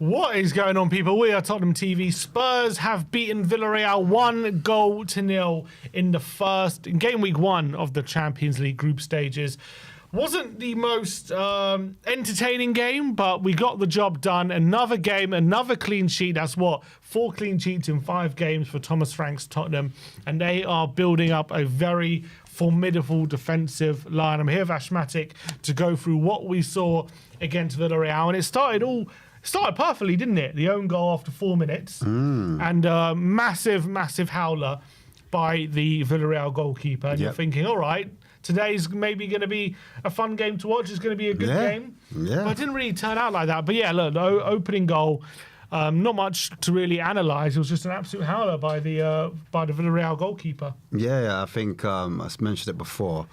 What is going on, people? We are Tottenham TV. Spurs have beaten Villarreal 1-0 in game week 1 of the Champions League group stages. Wasn't the most entertaining game, but we got the job done. Another game, another clean sheet. That's 4 clean sheets in 5 games for Thomas Frank's Tottenham, and they are building up a very formidable defensive line. I'm here with Ashmatic to go through what we saw against Villarreal, and it started perfectly, didn't it? The own goal after 4 minutes, and a massive howler by the Villarreal goalkeeper. And you're thinking, all right, today's maybe going to be a fun game to watch. It's going to be a good game. Yeah. But it didn't really turn out like that. But yeah, look, the opening goal, not much to really analyse. It was just an absolute howler by the Villarreal goalkeeper. Yeah, I think I mentioned it before.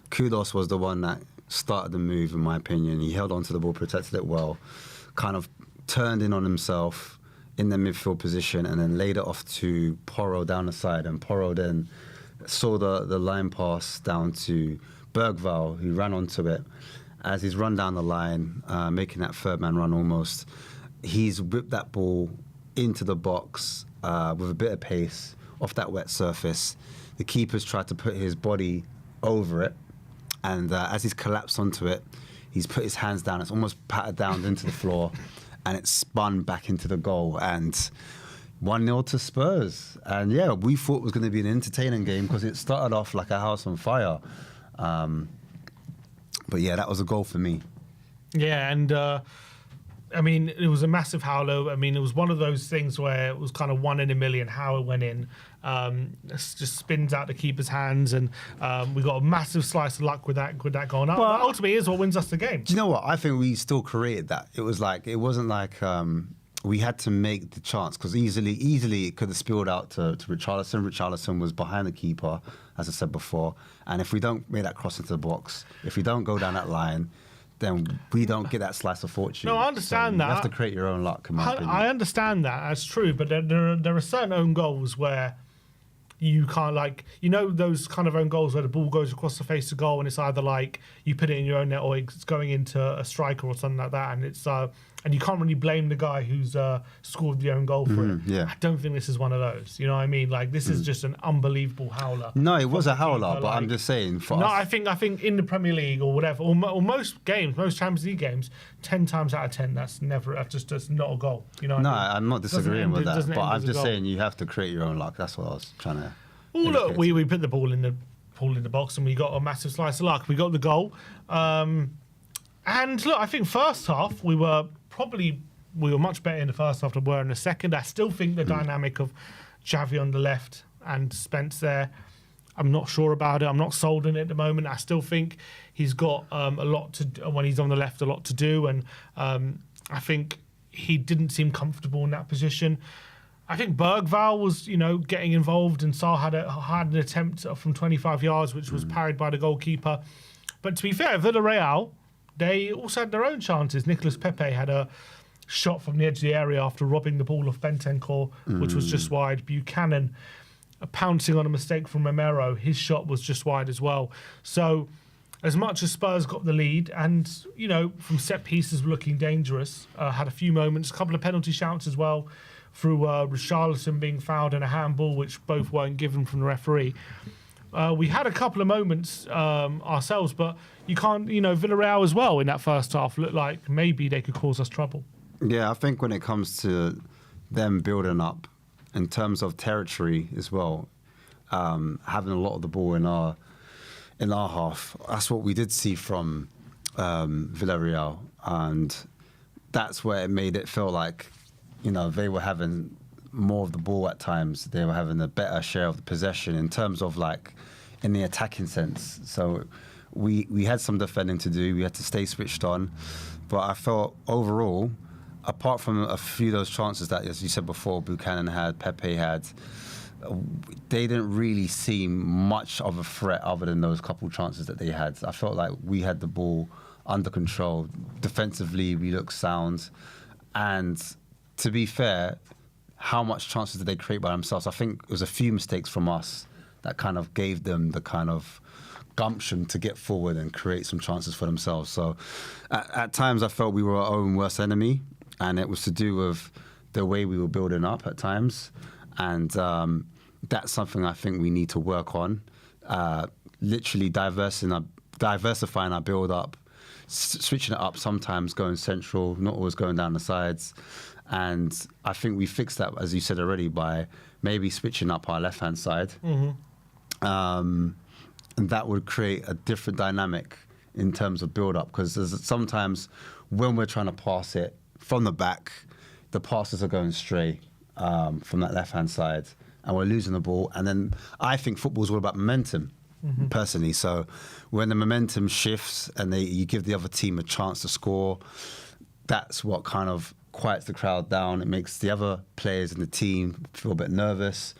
Kudos was the one that started the move, in my opinion. He held onto the ball, protected it well, kind of turned in on himself in the midfield position, and then laid it off to Porro down the side. And Porro then saw the line pass down to Bergvall, who ran onto it. As he's run down the line, making that third man run almost, he's whipped that ball into the box with a bit of pace off that wet surface. The keeper's tried to put his body over it, and as he's collapsed onto it, he's put his hands down. It's almost patted down into the floor, and it's spun back into the goal. And 1-0 to Spurs. And yeah, we thought it was going to be an entertaining game because it started off like a house on fire. But yeah, that was a goal for me. Yeah, and I mean, it was a massive howler. I mean, it was one of those things where it was kind of 1 in a million how it went in. It just spins out the keeper's hands, and we got a massive slice of luck with that goal. Now, that ultimately is what wins us the game. Do you know what? I think we still created that. It wasn't like we had to make the chance, because easily it could have spilled out to Richarlison. Richarlison was behind the keeper, as I said before. And if we don't make that cross into the box, if we don't go down that line, then we don't get that slice of fortune. No, I understand that. You have to create your own luck, in my opinion. I understand that. That's true. But there are certain own goals where you can't, like, you know, those kind of own goals where the ball goes across the face of goal and it's either like you put it in your own net or it's going into a striker or something like that, and it's and you can't really blame the guy who's scored the own goal for it. Yeah. I don't think this is one of those. You know what I mean? Like, this is just an unbelievable howler. No, it was a howler, but I'm just saying for us. I think in the Premier League or whatever, or most games, most Champions League games, 10 times out of 10, that's not a goal. You know what I mean? I'm not disagreeing with that, but I'm just saying you have to create your own luck. That's what I was trying to. Well, look, we put the ball in the box and we got a massive slice of luck. We got the goal, and look, I think first half we were much better in the first half than we were in the second. I still think the dynamic of Xavi on the left and Spence there, I'm not sure about it. I'm not sold on it at the moment. I still think he's got a lot to do when he's on the left, a lot to do, and I think he didn't seem comfortable in that position. I think Bergvall was, getting involved, and Saar had an attempt from 25 yards, which was parried by the goalkeeper. But to be fair, Villarreal, they also had their own chances. Nicolas Pepe had a shot from the edge of the area after robbing the ball off Bentancur, which was just wide. Buchanan pouncing on a mistake from Romero, his shot was just wide as well. So as much as Spurs got the lead and, from set pieces looking dangerous, had a few moments, a couple of penalty shouts as well, through Richarlison being fouled and a handball, which both weren't given from the referee. We had a couple of moments ourselves, but you can't, Villarreal as well in that first half looked like maybe they could cause us trouble. Yeah, I think when it comes to them building up in terms of territory as well, having a lot of the ball in our half, that's what we did see from Villarreal, and that's where it made it feel like, they were having more of the ball at times. They were having a better share of the possession in terms of, like, in the attacking sense. So we had some defending to do. We had to stay switched on. But I felt overall, apart from a few of those chances that, as you said before, Buchanan had, Pepe had, they didn't really seem much of a threat other than those couple chances that they had. I felt like we had the ball under control. Defensively, we looked sound. And to be fair, how much chances did they create by themselves? I think it was a few mistakes from us that kind of gave them the kind of gumption to get forward and create some chances for themselves. So at times I felt we were our own worst enemy. and it was to do with the way we were building up at times, and that's something I think we need to work on. Literally diversifying our build up, switching it up, sometimes going central, not always going down the sides. And I think we fixed that, as you said already, by maybe switching up our left-hand side. And that would create a different dynamic in terms of build up, because sometimes when we're trying to pass it from the back, the passes are going stray from that left-hand side, and we're losing the ball. And then I think football is all about momentum, personally. So when the momentum shifts and you give the other team a chance to score, that's what kind of quiets the crowd down. It makes the other players in the team feel a bit nervous.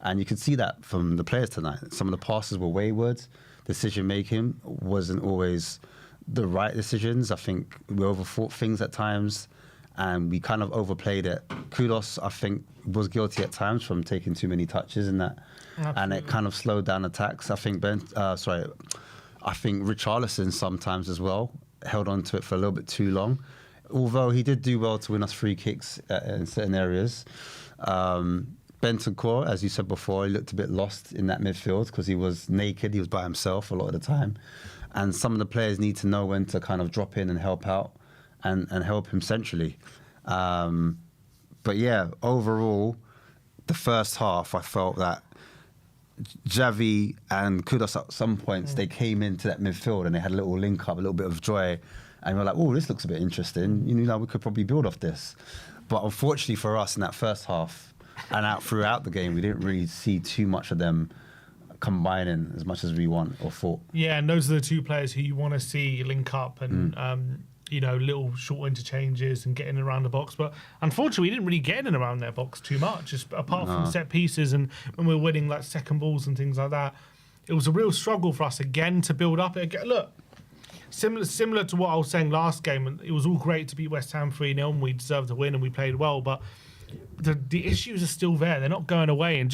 And you can see that from the players tonight. Some of the passes were wayward. Decision-making wasn't always the right decisions. I think we overthought things at times, and we kind of overplayed it. Kudos, I think, was guilty at times from taking too many touches in that. Absolutely. And it kind of slowed down attacks. I think I think Richarlison sometimes as well held on to it for a little bit too long, although he did do well to win us free kicks in certain areas. Bentancur, as you said before, he looked a bit lost in that midfield because he was naked. He was by himself a lot of the time. And some of the players need to know when to kind of drop in and help out and help him centrally. But yeah, overall, the first half, I felt that Xavi and Kudos at some points, they came into that midfield and they had a little link up, a little bit of joy. And we're like, oh, this looks a bit interesting. You know, we could probably build off this. But unfortunately for us in that first half and out throughout the game, we didn't really see too much of them combining as much as we want or thought. Yeah, and those are the two players who you want to see link up and, you know, little short interchanges and getting around the box. But unfortunately, we didn't really get in around their box too much, just apart from set pieces and when we were winning like second balls and things like that. It was a real struggle for us again to build up. Look, similar to what I was saying last game, it was all great to beat West Ham 3-0 and we deserved to win and we played well, but the issues are still there. They're not going away, and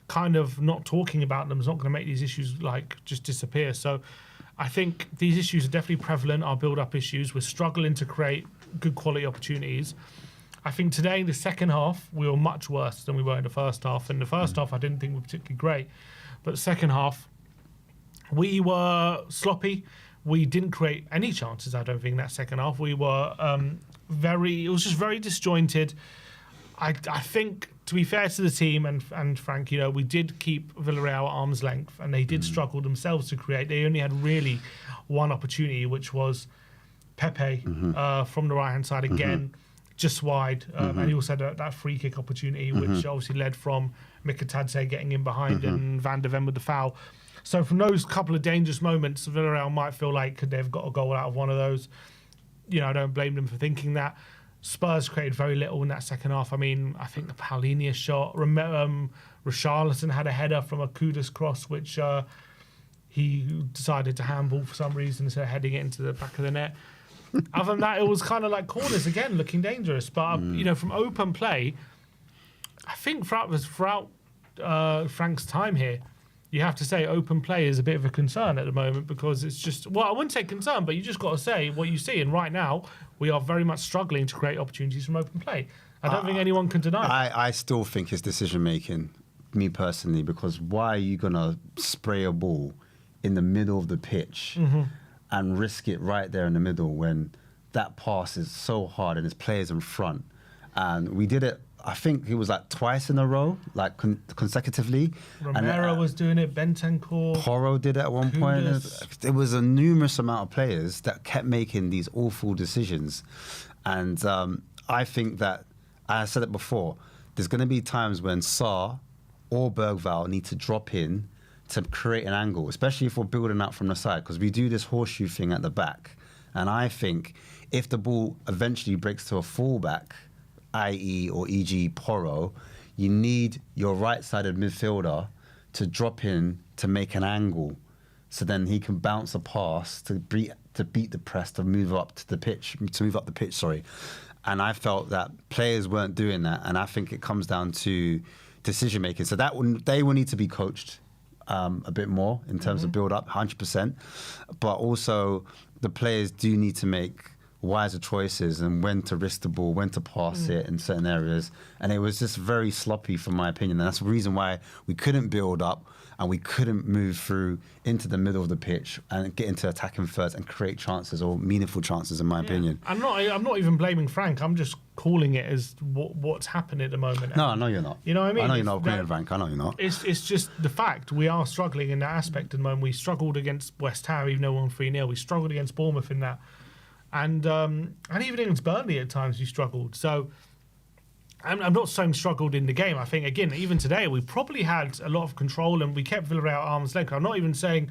kind of not talking about them is not going to make these issues like just disappear. So I think these issues are definitely prevalent, our build-up issues. We're struggling to create good quality opportunities. I think today, in the second half, we were much worse than we were in the first half. In the first half, I didn't think we were particularly great. But the second half, we were sloppy. We didn't create any chances, I don't think, in that second half. We were it was just very disjointed. I think, to be fair to the team and Frank, you know, we did keep Villarreal at arm's length, and they did struggle themselves to create. They only had really one opportunity, which was Pepe from the right-hand side again, just wide. And he also had that free kick opportunity, which obviously led from Mikatadze getting in behind and Van de Ven with the foul. So from those couple of dangerous moments, Villarreal might feel like could they have got a goal out of one of those. You know, I don't blame them for thinking that. Spurs created very little in that second half. I mean, I think the Paulinho shot, Richarlison had a header from a Kudus cross, which he decided to handball for some reason instead of heading it into the back of the net. Other than that, it was kind of like corners again, looking dangerous. But, you know, from open play, I think throughout Frank's time here, you have to say open play is a bit of a concern at the moment, because it's just, well, I wouldn't say concern, but you just got to say what you see. And right now, we are very much struggling to create opportunities from open play. I don't think anyone can deny it. I still think it's decision-making, me personally, because why are you going to spray a ball in the middle of the pitch and risk it right there in the middle when that pass is so hard and there's players in front? And we did it, I think it was like twice in a row, like consecutively. Romero was doing it, Bentancur. Porro did it at one point. There was a numerous amount of players that kept making these awful decisions. And I think that, I said it before, there's going to be times when Sarr or Bergvall need to drop in to create an angle, especially if we're building out from the side, because we do this horseshoe thing at the back. And I think if the ball eventually breaks to a fullback, i.e. or e.g. Porro, you need your right-sided midfielder to drop in to make an angle, so then he can bounce a pass to beat the press, to move up the pitch. And I felt that players weren't doing that, and I think it comes down to decision making. So they will need to be coached a bit more in terms of build up, 100%. But also the players do need to make wiser choices and when to risk the ball, when to pass it in certain areas. And it was just very sloppy, from my opinion. And that's the reason why we couldn't build up and we couldn't move through into the middle of the pitch and get into attacking first and create chances or meaningful chances, in my opinion. I'm not even blaming Frank. I'm just calling it as what's happening at the moment. No, I know you're not. You know what I mean? I know you're not agreeing with Frank. I know you're not. It's just the fact we are struggling in that aspect at the moment. We struggled against West Ham, even though we won 3-0. We struggled against Bournemouth in that. And even against Burnley at times we struggled. So I'm not saying struggled in the game. I think, again, even today, we probably had a lot of control and we kept Villarreal at arm's length. I'm not even saying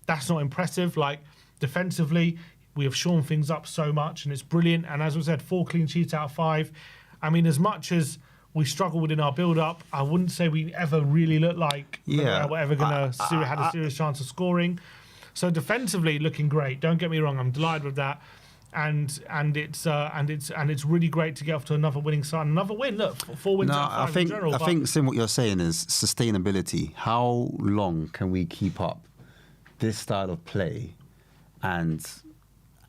that's not impressive. Like, defensively, we have shorn things up so much and it's brilliant. And as I said, 4 clean sheets out of 5. I mean, as much as we struggled in our build-up, I wouldn't say we ever really looked like Villarreal were ever going to had a serious chance of scoring. So defensively, looking great. Don't get me wrong. I'm delighted with that. And it's really great to get off to another winning side. Another win. Look, 4 wins out of 5 in general. I think, Sim, what you're saying is sustainability. How long can we keep up this style of play and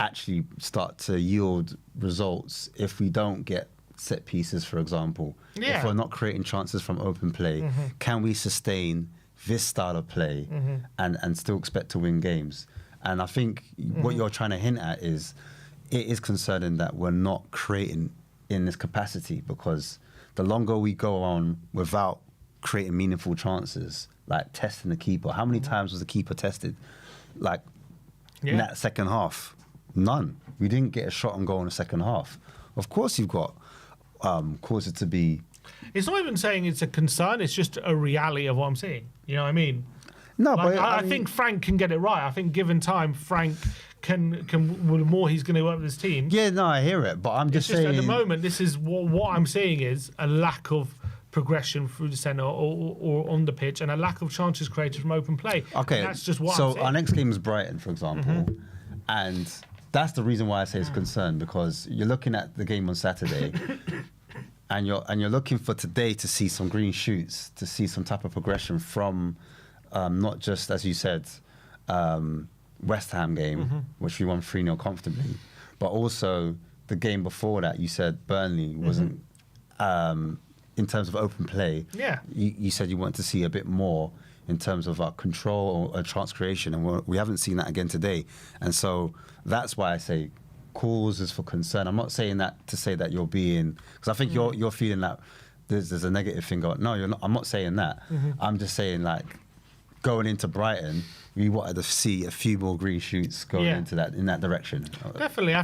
actually start to yield results if we don't get set pieces, for example? Yeah. If we're not creating chances from open play, can we sustain this style of play and still expect to win games? And I think what you're trying to hint at is it is concerning that we're not creating in this capacity, because the longer we go on without creating meaningful chances, like testing the keeper. How many times was the keeper tested? Like in that second half? None. We didn't get a shot on goal in the second half. Of course you've got cause it to be... It's not even saying it's a concern, it's just a reality of what I'm seeing. You know what I mean? No, like, but I think Frank can get it right. I think given time, Frank can the more he's going to work with his team. Yeah, no, I hear it, but I'm just saying... At the moment, this is what I'm seeing is a lack of progression through the centre or on the pitch and a lack of chances created from open play. Okay, and that's just what I'm so saying. our next game is Brighton, for example, and that's the reason why I say it's concerned, because you're looking at the game on Saturday and you're looking for today to see some green shoots, to see some type of progression from not just, as you said, West Ham game, which we won 3-0 comfortably, but also the game before that. You said Burnley wasn't, in terms of open play, you said you wanted to see a bit more in terms of control or chance creation, and we haven't seen that again today. And so that's why I say causes for concern. I'm not saying that to say that you're being, because I think you're feeling that there's a negative thing going. No, you're not. I'm not saying that. I'm just saying, like, going into Brighton, we wanted to see a few more green shoots going into that in that direction. Definitely, I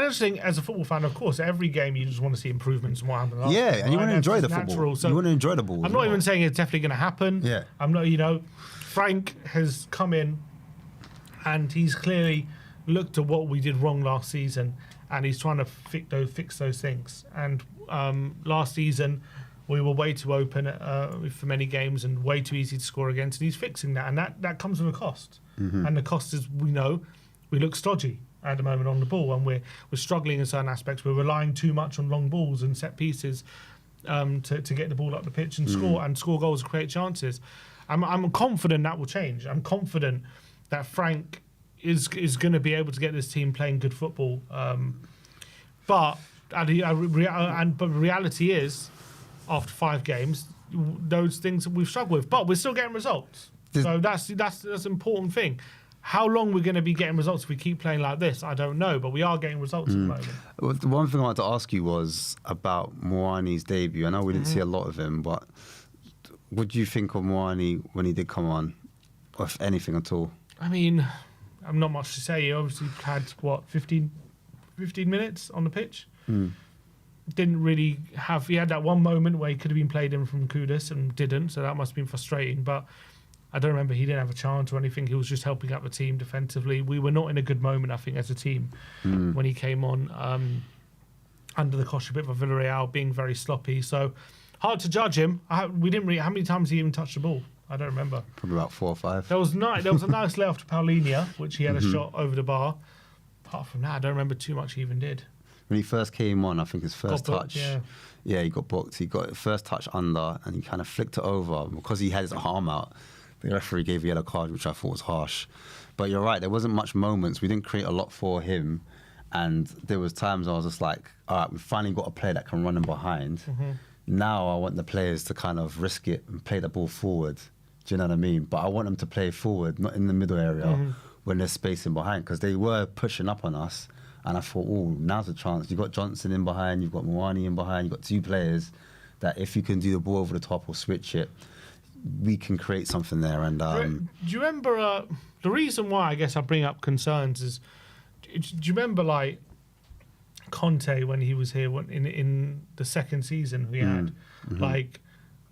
just think as a football fan, of course, every game you just want to see improvements and what happened. Yeah, and you want to enjoy the football. So you want to enjoy the ball. I'm not even saying it's definitely going to happen. Yeah, I'm not. Frank has come in, and he's clearly looked at what we did wrong last season, and he's trying to fix those things. And last season, we were way too open for many games and way too easy to score against. And he's fixing that, and that comes with a cost. And the cost is, we look stodgy at the moment on the ball, and we're struggling in certain aspects. We're relying too much on long balls and set pieces to get the ball up the pitch and score goals and create chances. I'm confident that will change. I'm confident that Frank is going to be able to get this team playing good football. But the reality is, after 5 games, those things we've struggled with, but we're still getting results. So that's an important thing. How long we're going to be getting results if we keep playing like this, I don't know, but we are getting results at the moment. Well, the one thing I wanted to ask you was about Moani's debut. I know we didn't see a lot of him, but what do you think of Moani when he did come on, or if anything at all? I mean, I'm not much to say. He obviously had, 15 minutes on the pitch? Didn't really have... He had that one moment where he could have been played in from Kudus and didn't, so that must have been frustrating. But I don't remember, he didn't have a chance or anything. He was just helping out the team defensively. We were not in a good moment, I think, as a team when he came on. Under the cosh a bit of Villarreal, being very sloppy. So hard to judge him. We didn't really... How many times did he even touch the ball? I don't remember. Probably about 4 or 5. There was a nice lay off to Paulinho, which he had a shot over the bar. Apart from that, I don't remember too much he even did. When he first came on, I think his first touch, yeah, he got booked. He got first touch under, and he kind of flicked it over because he had his arm out. The referee gave a yellow card, which I thought was harsh. But you're right, there wasn't much moments. We didn't create a lot for him, And there was times I was just like, all right, we finally got a player that can run in behind. Now I want the players to kind of risk it and play the ball forward. Do you know what I mean? But I want them to play forward, not in the middle area when there's space in behind, because they were pushing up on us. And I thought, oh, now's the chance. You've got Johnson in behind, you've got Moani in behind, you've got 2 players that if you can do the ball over the top or switch it, we can create something there. And do you remember the reason why I guess I bring up concerns is, do you remember like Conte when he was here in the second season we had, like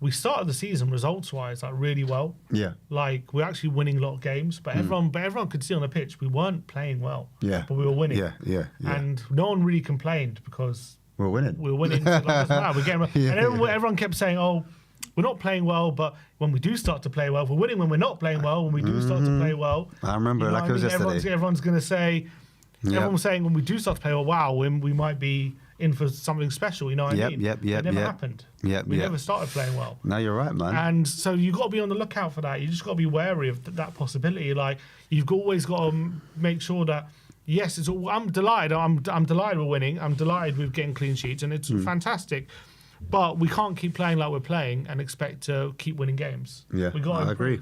we started the season results wise like really well. Yeah. Like we're actually winning a lot of games, but everyone could see on the pitch we weren't playing well. Yeah. But we were winning. Yeah. And no one really complained because we're winning. We were winning. So like, doesn't matter, we're getting, and everyone kept saying, "Oh, we're not playing well, but when we do start to play well, we're winning. When we're not playing well, when we do start to play well." I remember like it was yesterday. Everyone's going to say, everyone was saying when we do start to play well, wow, we might be in for something special. You know what I mean? It never happened. We never started playing well. No, you're right, man. And so you've got to be on the lookout for that. You just got to be wary of that possibility. Like you've always got to make sure that. Yes, it's all. I'm delighted. I'm delighted we're winning. I'm delighted we're getting clean sheets, and it's fantastic. But we can't keep playing like we're playing and expect to keep winning games. Yeah, I agree.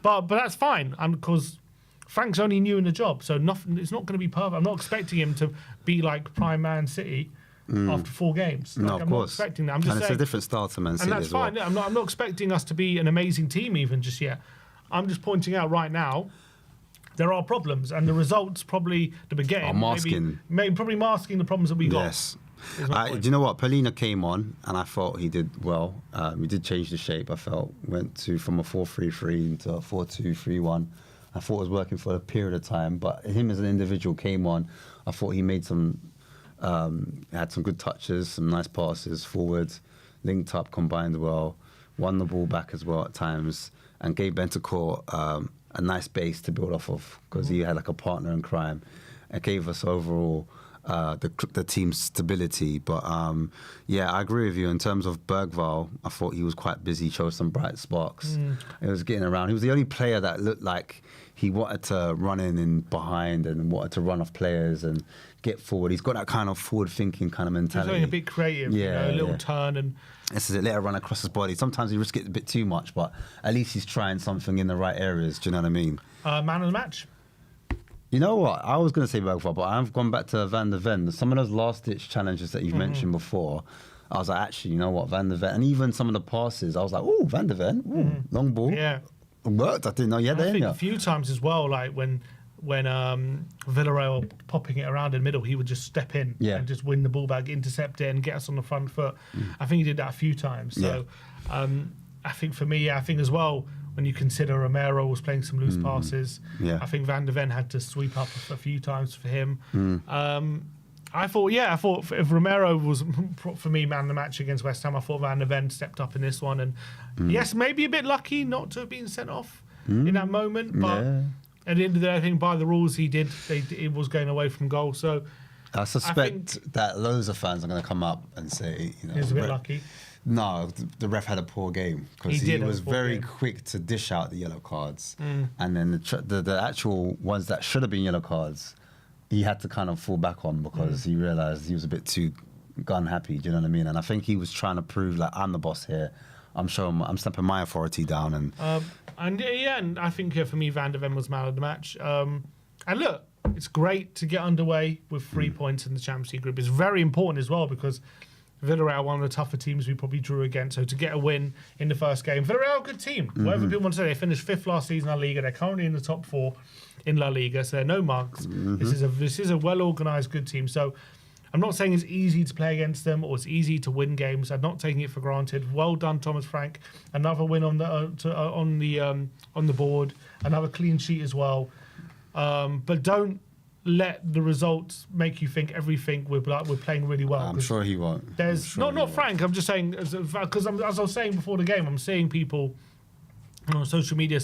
But that's fine, because Frank's only new in the job, so nothing. It's not going to be perfect. I'm not expecting him to be like prime Man City after 4 games. No, like, of I'm course. not expecting that. I'm just and saying, it's a different style to Man City and that's as well. fine. I'm not expecting us to be an amazing team even just yet. I'm just pointing out right now. There are problems, and the results probably the beginning are masking. Maybe probably masking the problems that we got. Yes. Do you know what? Polina came on, and I thought he did well. We did change the shape. I felt went from a 4-3-3 into a 4-2-3-1. I thought it was working for a period of time, but him as an individual came on. I thought he made had some good touches, some nice passes forward, linked up, combined well, won the ball back as well at times, and gave Bentancur a nice base to build off of because he had like a partner in crime. It gave us overall the team's stability. But yeah, I agree with you in terms of Bergvall. I thought he was quite busy, showed some bright sparks. It was getting around. He was the only player that looked like he wanted to run in behind and wanted to run off players and get forward. He's got that kind of forward-thinking kind of mentality. He's a bit creative, a little turn and. This is it, let it run across his body. Sometimes he risks it a bit too much, but at least he's trying something in the right areas. Do you know what I mean? Man of the match. You know what? I was going to say Bergvall, but I've gone back to Van der Ven. Some of those last-ditch challenges that you've mentioned before, I was like, actually, you know what? Van der Ven. And even some of the passes, I was like, oh, Van der Ven. Long ball. Yeah. It worked. I didn't know you had that in I think you. a few times as well, like when Villarreal popping it around in the middle, he would just step in and just win the ball back, intercept it, and get us on the front foot. I think he did that a few times. So I think for me, I think as well, when you consider Romero was playing some loose passes, I think Van der Ven had to sweep up a few times for him. I thought if Romero was, for me, man of the match against West Ham, I thought Van der Ven stepped up in this one. And yes, maybe a bit lucky not to have been sent off in that moment, but at the end of the day, I think by the rules it was going away from goal. So I suspect that loads of fans are going to come up and say, he was a bit lucky. No, the ref had a poor game because he was very quick to dish out the yellow cards, and then the actual ones that should have been yellow cards, he had to kind of fall back on because he realised he was a bit too gun happy. Do you know what I mean? And I think he was trying to prove like I'm the boss here. I'm stepping my authority down, and I think for me, Van der Ven was man of the match. And look, it's great to get underway with 3 points in the Champions League group. It's very important as well because Villarreal, one of the tougher teams we probably drew against. So to get a win in the first game, Villarreal, good team. Whatever people want to say, they finished 5th last season in La Liga. They're currently in the top 4 in La Liga, so they're no mugs. This is a well organised, good team. So I'm not saying it's easy to play against them or it's easy to win games. I'm not taking it for granted. Well done, Thomas Frank. Another win on the board. Another clean sheet as well. But don't let the results make you think everything we're playing really well. I'm sure he won't. There's not Frank. I'm just saying because as I was saying before the game, I'm seeing people on social media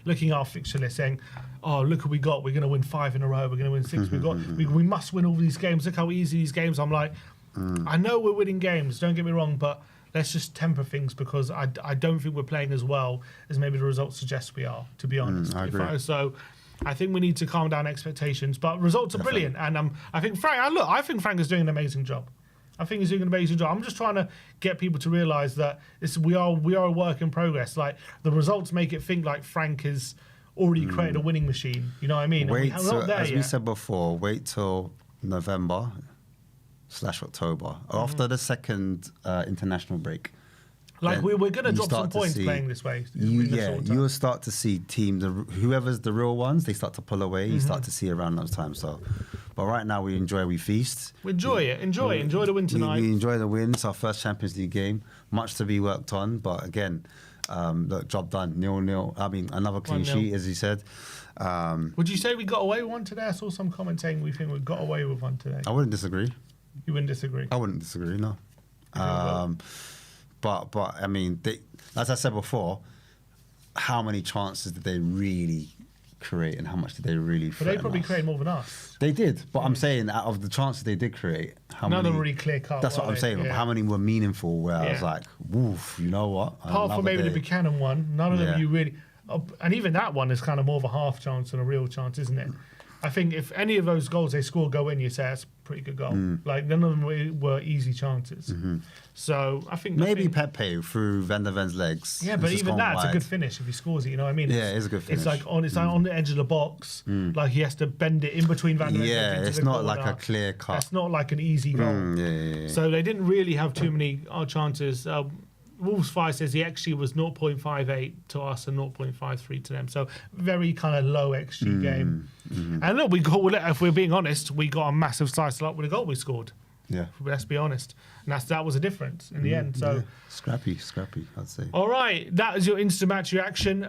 looking at our fixture list, saying, "Oh, look what we got. We're going to win 5 in a row. We're going to win 6. We must win all these games. Look how easy these games." I'm like, I know we're winning games. Don't get me wrong, but let's just temper things because I don't think we're playing as well as maybe the results suggest we are. To be honest, I agree. So I think we need to calm down expectations. But results are brilliant, and I think Frank is doing an amazing job. I think he's doing an amazing job. I'm just trying to get people to realise that we are a work in progress. Like the results make it think like Frank has already created a winning machine. You know what I mean? We said before, wait till November/October after the second international break. Like we're going to drop some points playing this way. You'll start to see teams, whoever's the real ones, they start to pull away. You start to see around those times. So, but right now we feast. We enjoy the win tonight. We enjoy the win. It's our first Champions League game. Much to be worked on, but again, look, job done. 0-0. I mean, another clean 1-0. sheet, as you said. Would you say we got away with one today? I saw some comment saying we think we got away with one today. I wouldn't disagree. You wouldn't disagree? I wouldn't disagree. No. But I mean, as I said before, how many chances did they really create, and how much did they really? But they probably created more than us. They did, but I'm saying out of the chances they did create, how none many? of them really clear cut. That's what I'm saying. Yeah. How many were meaningful? Where I was like, "Woof," you know what? Apart from maybe the Buchanan one, none of them you really. And even that one is kind of more of a half chance than a real chance, isn't it? I think if any of those goals they score go in, you say that's a pretty good goal. Like none of them were easy chances. So I think maybe Pepe through Van der Ven's legs. Yeah, but even that's a good finish if he scores it. You know what I mean? Yeah, it's a good finish. It's like on the edge of the box. Like he has to bend it in between Van der Ven's legs. Yeah, it's not like a clear cut. That's not like an easy goal. Yeah. So they didn't really have too many chances. Wolves 5 says the XG was 0.58 to us and 0.53 to them. So very kind of low XG game. And look, if we're being honest, we got a massive slice of luck with a goal we scored. Yeah. Let's be honest. And that was a difference in the end. So Scrappy, I'd say. All right, that is your instant match reaction.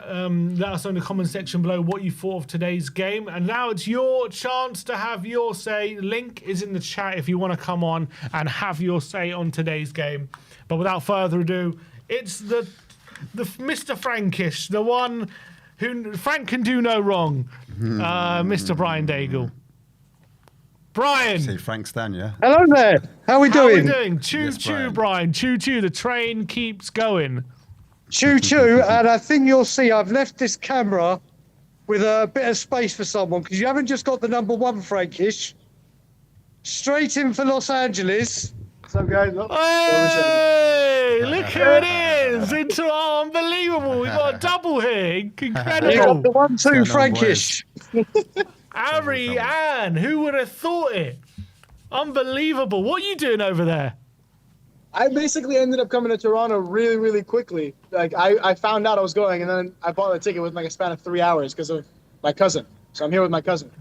Let us know in the comment section below what you thought of today's game. And now it's your chance to have your say. Link is in the chat if you want to come on and have your say on today's game. But without further ado, it's the Mr. Frankish, the one who Frank can do no wrong, Mr. Brian Daigle. Brian. Say Frank Stan, yeah. Hello there. How are we doing? Choo choo, Brian. Choo choo. The train keeps going. Choo choo. And I think you'll see I've left this camera with a bit of space for someone because you haven't just got the number one Frankish. Straight in for Los Angeles. What's up, guys? Hey, look who it is. It's unbelievable. We've got a double here. Incredible. You got the 1-2 Frankish. Ari Ann, who would have thought it? Unbelievable. What are you doing over there? I basically ended up coming to Toronto really, really quickly. Like I found out I was going, and then I bought a ticket with like a span of 3 hours because of my cousin. So I'm here with my cousin.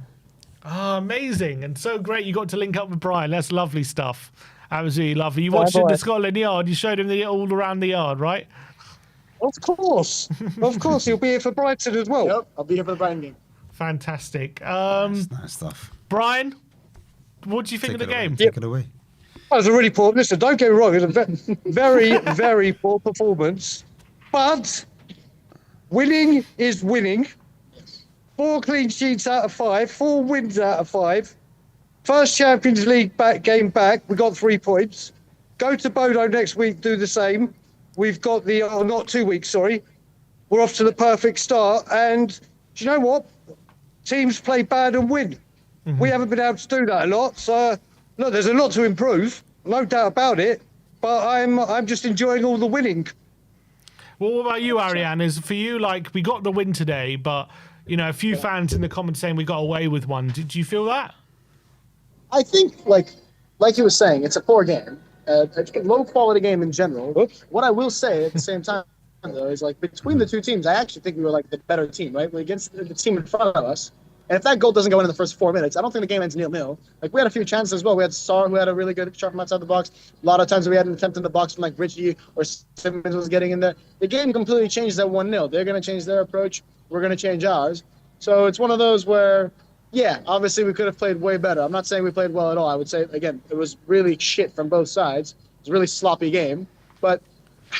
Oh, amazing. And so great you got to link up with Brian. That's lovely stuff. Absolutely lovely. You watched the Scotland Yard. You showed him all around the yard, right? Of course. Of course. You'll be here for Brighton as well. Yep, I'll be here for the Brighton game. Fantastic. Nice stuff. Brian, what do you think of the game? Take it away. That was a really poor. Listen, don't get me wrong. It was a very, very poor performance. But winning is winning. 4 clean sheets out of 5. 4 wins out of 5. First Champions League game back. We got 3 points. Go to Bodo next week. Do the same. We've got not 2 weeks. Sorry. We're off to the perfect start. And do you know what? Teams play bad and win. We haven't been able to do that a lot. So, look, there's a lot to improve, no doubt about it. But I'm just enjoying all the winning. Well, what about you, Ariane? Is for you like we got the win today, but you know a few fans in the comments saying we got away with one. Did you feel that? I think, like he was saying, it's a poor game. It's a low-quality game in general. Oops. What I will say at the same time, though, is like between the two teams, I actually think we were like the better team, right? We're against the team in front of us. And if that goal doesn't go in the first 4 minutes, I don't think the game ends 0-0. Like, we had a few chances as well. We had Sarr, who had a really good shot from outside the box. A lot of times we had an attempt in the box from, like, Richie or Simmons was getting in there. The game completely changed at 1-0. They're going to change their approach. We're going to change ours. So it's one of those where, yeah, obviously we could have played way better. I'm not saying we played well at all. I would say, again, it was really shit from both sides. It was a really sloppy game. But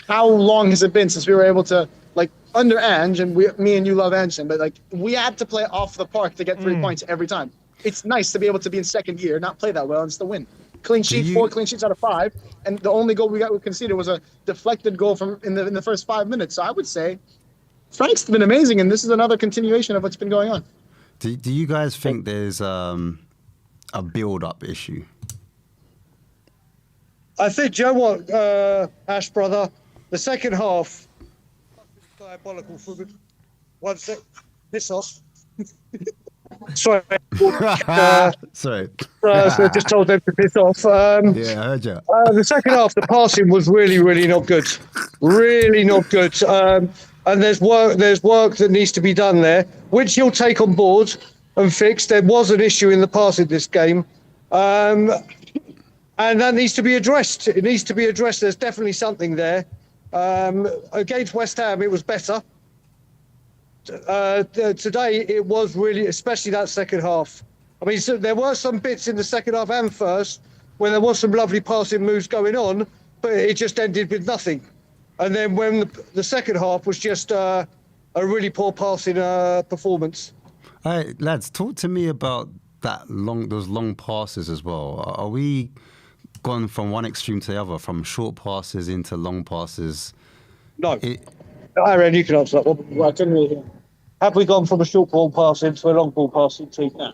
how long has it been since we were able to, like, under Ange, and me and you love Anderson, but like we had to play off the park to get 3 points every time. It's nice to be able to be in second gear, not play that well, and still win. Clean sheet, 4 clean sheets out of 5, and the only goal we conceded was a deflected goal from in the first 5 minutes. So I would say Frank's been amazing, and this is another continuation of what's been going on. Do you guys think there's a build-up issue? I think, do you know what, Ash, brother? The second half, diabolical for me. One sec, piss off. Sorry. Sorry. So I just told them to piss off. Yeah, I heard you. The second half, the passing was really, really not good. Really not good. And there's work that needs to be done there, which he'll take on board and fix. There was an issue in the passing this game. And that needs to be addressed. It needs to be addressed. There's definitely something there. Against West Ham, it was better. Today, it was really, especially that second half. I mean, so there were some bits in the second half and first when there was some lovely passing moves going on, but it just ended with nothing. And then when the second half was just a really poor passing performance. Hey, lads, talk to me about those long passes as well. Are we gone from one extreme to the other, from short passes into long passes? No. Aaron, you can answer that one. Well, I couldn't really hear. Have we gone from a short ball passing to a long ball passing team? Yeah.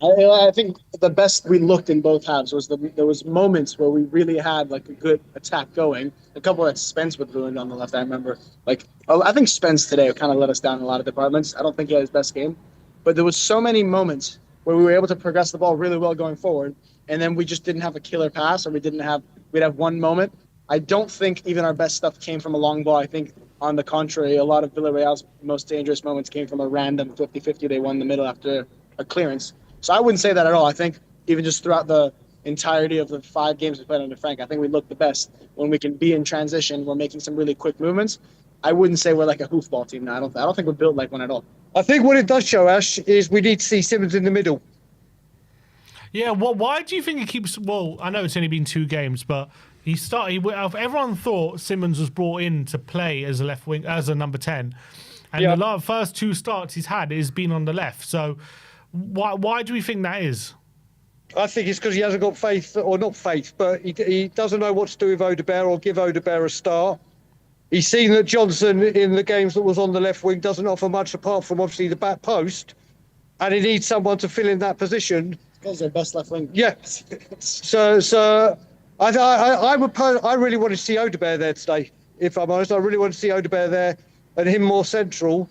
I think the best we looked in both halves was there was moments where we really had like a good attack going. A couple that Spence would ruin on the left. I remember, I think Spence today kind of let us down in a lot of departments. I don't think he had his best game, but there was so many moments where we were able to progress the ball really well going forward, and then we just didn't have a killer pass, or we'd have one moment. I don't think even our best stuff came from a long ball. I think, on the contrary, a lot of Villarreal's most dangerous moments came from a random 50-50 they won in the middle after a clearance. So I wouldn't say that at all. I think even just throughout the entirety of the 5 games we played under Frank, I think we look the best when we can be in transition. We're making some really quick movements. I wouldn't say we're like a hoofball team now. I don't think we're built like one at all. I think what it does show, Ash, is we need to see Simmons in the middle. Yeah, why do you think he keeps... Well, I know it's only been 2 games, but everyone thought Simmons was brought in to play as a left wing, as a number 10. And the first 2 starts he's had has been on the left. So why do we think that is? I think it's because he hasn't got faith, or not faith, but he doesn't know what to do with Odebear or give Odebear a start. He's seen that Johnson in the games that was on the left wing doesn't offer much apart from obviously the back post, and he needs someone to fill in that position. Because their best left wing. Yeah. So I really wanted to see Odebear there today. If I'm honest, I really want to see Odebear there and him more central.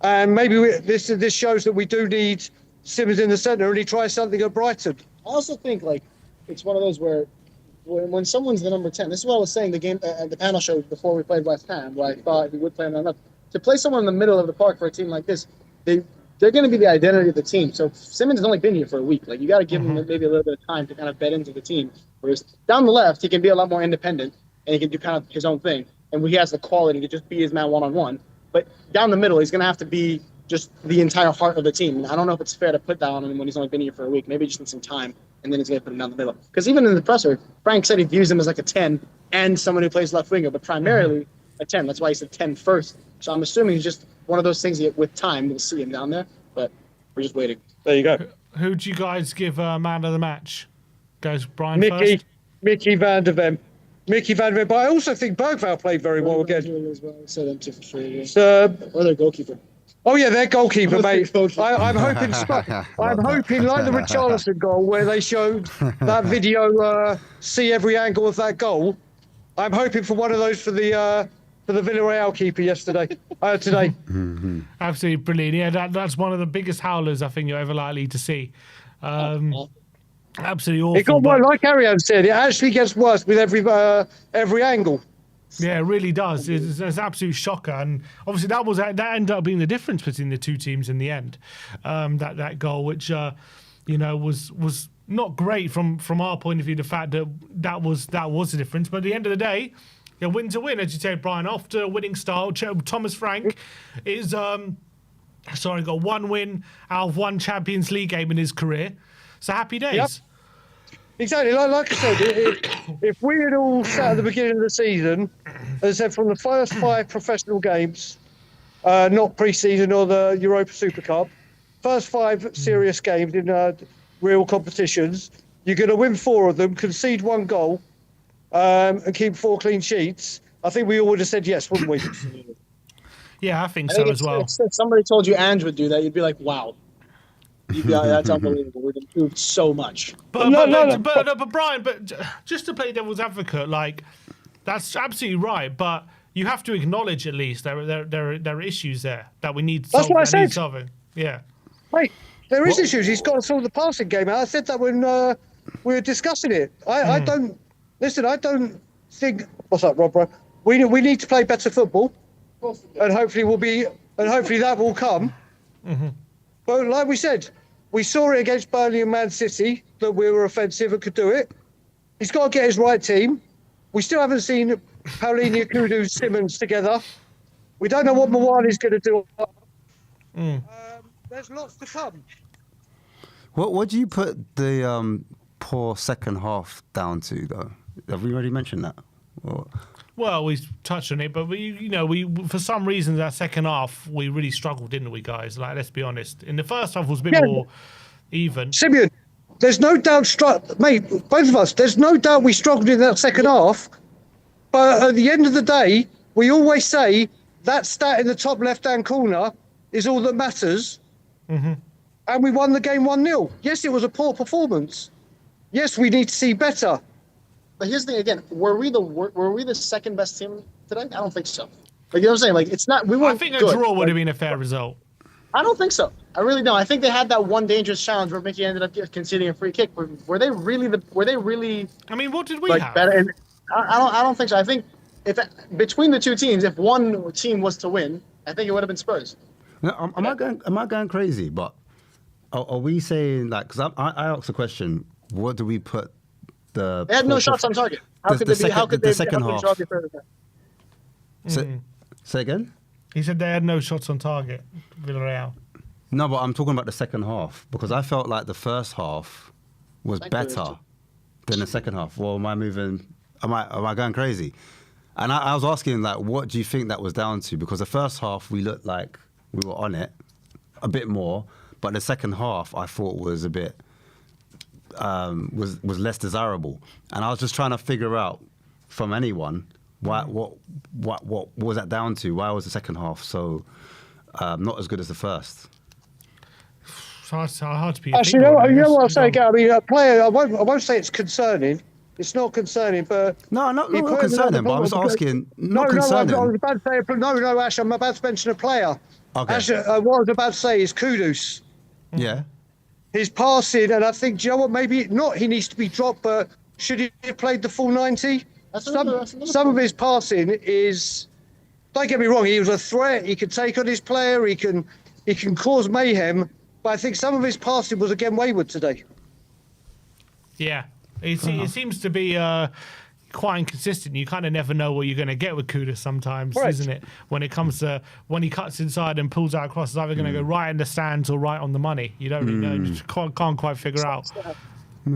And maybe this shows that we do need Simmons in the centre, and he tries something at Brighton. I also think it's one of those where when someone's the number 10, this is what I was saying the panel show before we played West Ham, where I thought he would play on the left. To play someone in the middle of the park for a team like this, they're going to be the identity of the team. So Simmons has only been here for a week. You got to give him maybe a little bit of time to kind of bed into the team. Whereas down the left, he can be a lot more independent and he can do kind of his own thing. And he has the quality to just be his man one-on-one. But down the middle, he's going to have to be just the entire heart of the team. And I don't know if it's fair to put that on him when he's only been here for a week. Maybe he just needs some time, and then he's going to put him down the middle. Because even in the presser, Frank said he views him as like a 10 and someone who plays left winger, but primarily a 10. That's why he said 10 first. So I'm assuming he's just one of those things that with time we'll see him down there. But we're just waiting. There you go. Who do you guys give man of the match? Goes Brian first? Mickey van der Ven. Mickey van der Ven. But I also think Bergvall played very well again. So them two for sure. Yeah. Or their goalkeeper. Oh yeah, their goalkeeper, mate. I'm hoping, like the Richarlison goal, where they showed that video, see every angle of that goal. I'm hoping for one of those for the Villarreal keeper today. Absolutely brilliant. Yeah, that's one of the biggest howlers I think you're ever likely to see. Absolutely awful. It got worse, like Ariane said. It actually gets worse with every angle. Yeah, it really does. It's an absolute shocker, and obviously that ended up being the difference between the 2 teams in the end. That goal, which was not great from our point of view. The fact that was the difference, but at the end of the day, win to win, as you said, Brian. Off to a winning start. Thomas Frank is got 1 win out of 1 Champions League game in his career. So happy days. Yep. Exactly. Like I said, if we had all sat at the beginning of the season, as I said, from the first 5 professional games, not pre-season or the Europa Super Cup, first 5 serious games in real competitions, you're going to win 4 of them, concede 1 goal, and keep 4 clean sheets. I think we all would have said yes, wouldn't we? Yeah, I think so as well. If somebody told you Ange would do that, you'd be like, wow. Yeah, that's unbelievable. We've improved so much. But No. Brian, just to play devil's advocate, like that's absolutely right. But you have to acknowledge at least there are issues there that we need. That's what I said. Solving. Yeah. Mate, there is issues. He's got to sort the passing game out. I said that when we were discussing it. I don't listen. I don't think. What's up, Rob? Bro? We need to play better football, and hopefully that will come. But like we said, we saw it against Burnley and Man City that we were offensive and could do it. He's got to get his right team. We still haven't seen Paulinho, Kudus, Simmons together. We don't know what Mawani's going to do. There's lots to come. What do you put the poor second half down to, though? Have we already mentioned that? Or... Well, we touched on it, but we for some reason that second half we really struggled, didn't we, guys? Like, let's be honest. In the first half was a bit more even. Simeon, there's no doubt, mate, both of us, there's no doubt we struggled in that second half. But at the end of the day, we always say that stat in the top left-hand corner is all that matters. And we won the game 1-0. Yes, it was a poor performance. Yes, we need to see better. But here's the thing again: were we the second best team today? I don't think so. Like, you know what I'm saying? Like, it's not. We weren't. I think a good. draw would have been a fair result. I don't think so. I really don't. I think they had that one dangerous challenge where Mickey ended up conceding a free kick. Were they really? I mean, what did we like have? better? And I don't think so. I think if between the two teams, if one team was to win, I think it would have been Spurs. No, am I going crazy? But are we saying, like, because I asked the question, what do we put the? They had no shots on target. How could they be? How could they? The second half. Say again. He said they had no shots on target, Villarreal. No, but I'm talking about the second half because I felt like the first half was better than the second half. Well, am I moving? Am I going crazy? And I was asking, like, what do you think that was down to? Because the first half we looked like we were on it a bit more, but the second half I thought was a bit was less desirable. And I was just trying to figure out from anyone what was that down to? Why was the second half so not as good as the first? It's hard to be. Actually, you know what I'm saying? I mean, a player. I won't say it's concerning. It's not concerning, but not concerning. But I was asking, not concerning. I was about to say no. Ash, I'm about to mention a player. Okay. Ash, what I was about to say is Kudus. Yeah. His passing, and I think, do you know what? Maybe not. He needs to be dropped, but should he have played the full 90? Some of his passing is. Don't get me wrong. He was a threat. He could take on his player. He can cause mayhem. But I think some of his passing was again wayward today. Yeah, it seems to be quite inconsistent. You kind of never know what you're going to get with Kudus sometimes, isn't it? When it comes to when he cuts inside and pulls out across, it's either going to go right in the stands or right on the money. You don't really know. You just can't quite figure out.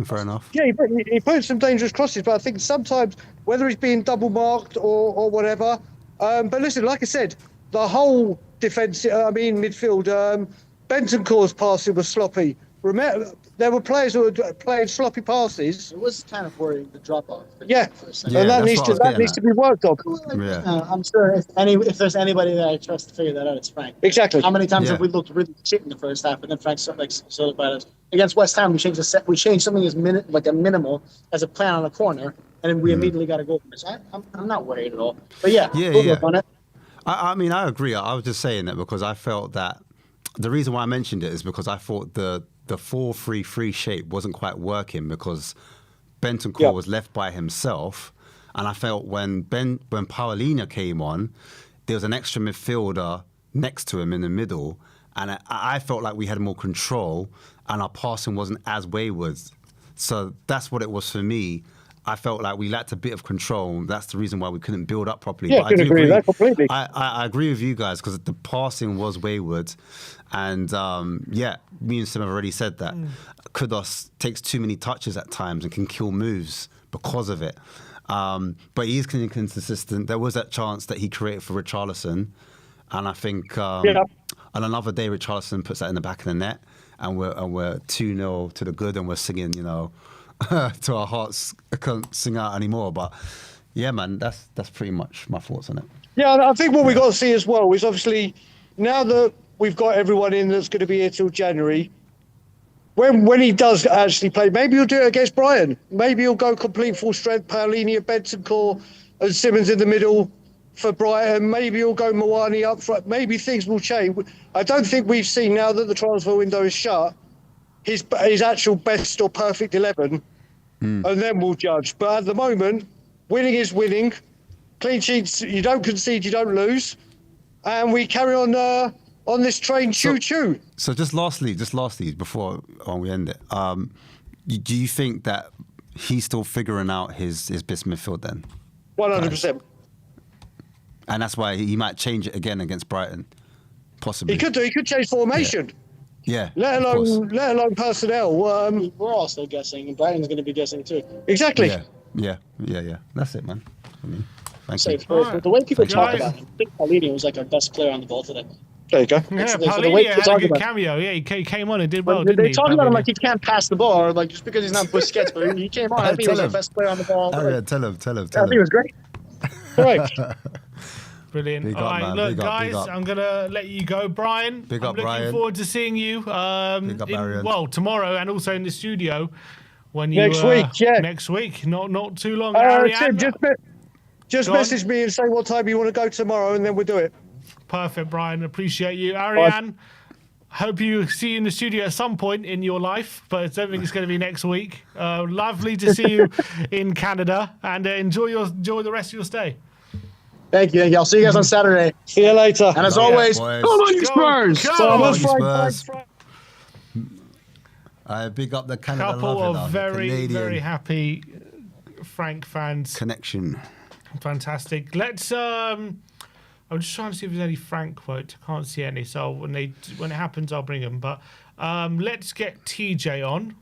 Fair enough. Yeah, he put some dangerous crosses, but I think sometimes, whether he's being double marked or whatever. But listen, like I said, the whole defence, midfield, Bentancur's passing was sloppy. Remember, there were players who were playing sloppy passes. It was kind of worrying, the drop off. Yeah, and that needs to be worked on. Yeah. I'm sure if there's anybody that I trust to figure that out, it's Frank. Exactly. How many times have we looked really shit in the first half, and then Frank sort of bad us? Against West Ham, we changed something as minimal as a plan on a corner, and then we immediately got a goal. So I'm not worried at all. But we'll work on it. I mean, I agree. I was just saying that because I felt that the reason why I mentioned it is because I thought the 4-3-3 shape wasn't quite working because Bentancur was left by himself, and I felt when Paulinho came on, there was an extra midfielder next to him in the middle, and I felt like we had more control and our passing wasn't as wayward. So that's what it was for me. I felt like we lacked a bit of control. That's the reason why we couldn't build up properly. Yeah, I can agree with that completely. I agree with you guys because the passing was wayward. And me and Sim have already said that. Kudus takes too many touches at times and can kill moves because of it. But he is inconsistent. There was that chance that he created for Richarlison. And I think on another day, Richarlison puts that in the back of the net. And we're 2-0 to the good and we're singing, to our hearts. I can't sing out anymore, but yeah, man, that's pretty much my thoughts on it. Yeah, I think what we got to see as well is obviously now that we've got everyone in that's going to be here till January, when he does actually play, maybe he'll do it against Brighton. Maybe he'll go complete full strength, Paolini, Bentancur, and Simmons in the middle for Brighton. Maybe he'll go Mawani up front. Maybe things will change. I don't think we've seen, now that the transfer window is shut, his actual best or perfect 11, and then we'll judge. But at the moment, winning is winning. Clean sheets, you don't concede, you don't lose, and we carry on this train, choo-choo. So just lastly, before we end it, do you think that he's still figuring out his best midfield then? 100%. And that's why he might change it again against Brighton, possibly. He could do. He could change formation. Yeah. Let alone personnel. We're all still guessing, and Brighton's going to be guessing too. Exactly. Yeah. That's it, man. For me. Thank So you. for the way people talk Guys. about him, I think Paolini was like our best player on the ball today. There you go. Yeah, So the way Paolini people had a talk good about- cameo. Yeah, he came on and did well, But didn't they he? talk about him Paolini? like he can't pass the ball, or like just because he's not Busquets, but he came on. I think he was our best player on the ball. Tell him. I think he was great. Correct. Brilliant. Big All up, right, man. look, Big up, guys, big up. I'm going to let you go. Brian, Big I'm up, looking Brian. forward to seeing you Big up, Arian. well, tomorrow and also in the studio when you Next week, yeah. Next week, not too long. Tim, Ariane, just Go on. message me and say what time you want to go tomorrow, and then we'll do it. perfect, Brian. Appreciate you. Ariane, hope you see you in the studio at some point in your life, but I don't think it's going to be next week. Lovely to see you in Canada, and enjoy the rest of your stay. Thank you. I'll see you guys on Saturday. See you later. And as Yeah, always, boys. come on, you Spurs! Go So on, much Spurs. Frank. I big up the Canada couple love, of very happy Frank fans. connection. Fantastic. Let's. I'm just trying to see if there's any Frank quotes. I can't see any. So when it happens, I'll bring them. But let's get TJ on.